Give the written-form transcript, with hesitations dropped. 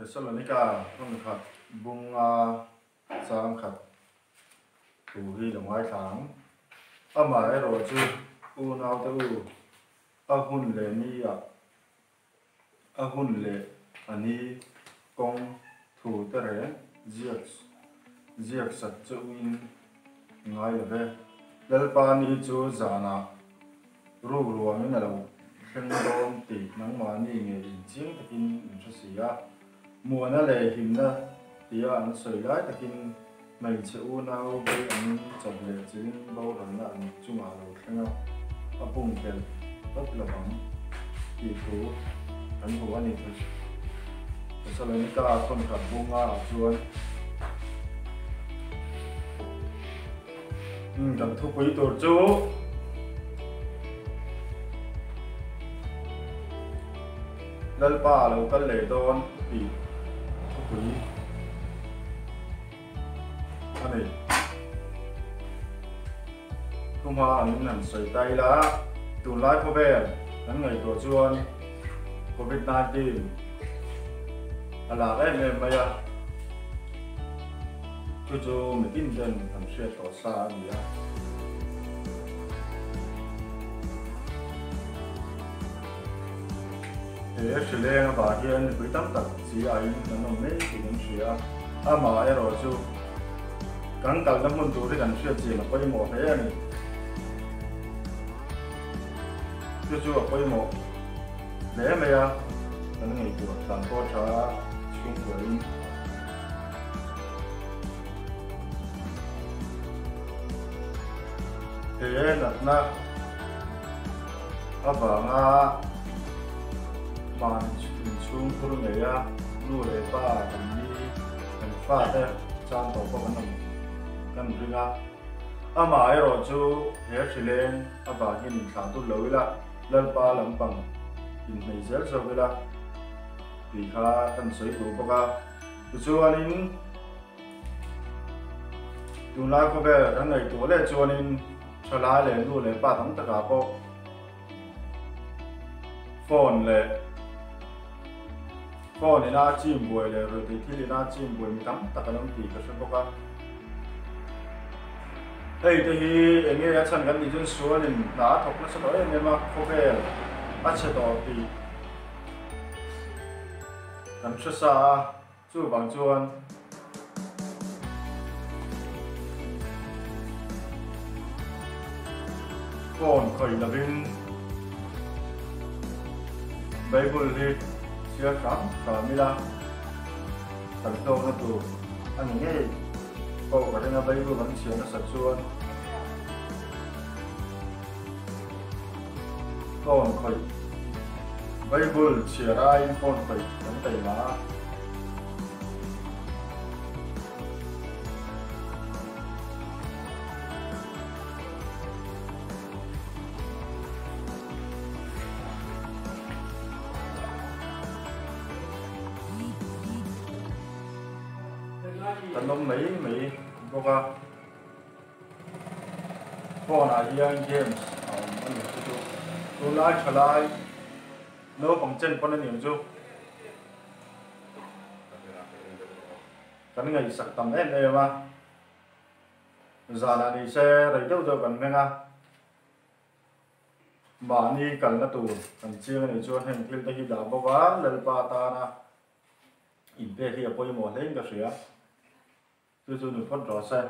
Thessalonica không khát bung sang khát tu hi đồng ai tháng mà ai rồi chứ u nào tới u hun lệ mi hun lệ anh công thủ tới đấy giặc sạch cho in ngay về lần ba ni chú zana ru ruộng như nào khen đom tị nắng mà ni nghe tiếng takin cho xia mùa nó lệ hiểm na thì anh sợi lái takin mình sẽ u nào với anh chọn lệ chính bao lần là anh chung à rồi khen nào bung kèn rất là bằng kỳ thú anh hồ anh ấy thôi sau này cả con khát bung chuan cần thu quý tổ chú lần ba là cái lễ đón thì thu quý anh này không hoa anh làm sợi tay lá tụi lái có vẻ anh ngày tổ chuan COVID-19 là cái này mà cho mình tin rằng làm sẽ tỏ xa gì á thì sự lên và hiện với tấm tật chỉ ai nó mấy thì những sự mà ai rồi chứ cắn cắn lắm muốn tụi cái gần chuyện gì là quay một thế này chú quay một để mày nó ngày của làm cô cho chung với thế là na bạn xuống thôn này nuôi lấy ba thành đi thành pha thế trang tổ có cái gì mà ai rồi chú hết chỉ lên bà nhìn thằng tôi lối là lần ba lần bằng nhìn này rất rồi là vì khá cần sấy đủ bọc chú anh in tụi nó có vẻ thằng này tuổi lên chú anh in cho lại lên nuôi lấy ba tháng tất cả bộ phone này na chim bùiเลยrồi thì khi na chim bùi mình tắm tất cả những gì cái số bọc đây thì anh nghe chân cái gì chân số nên đã thọc nó sẽ nói anh em mà có vẻ bắt sẽ đỏ thì làm cho xa chú bằng chuan phone khởi là bên Bible thì chưa khám và mi la thành tô nó tù anh nghe cô có thể là Bible vẫn chưa nó sạch chuan phone khởi Bible chia ra in phone khởi đánh tay má tận đông Mỹ có cả phone Ian James anh tôi lại trở lại nó bằng chân con nhiều chú cái ngày sạch tầm em đây mà giờ là đi xe rồi đâu rồi còn nghe bạn đi cần là tù cần chia này cho hành thiên ta hi đã bao vá lần ba ta na in pe hi apoi mo lên cái gì á tôi được phân rõ xe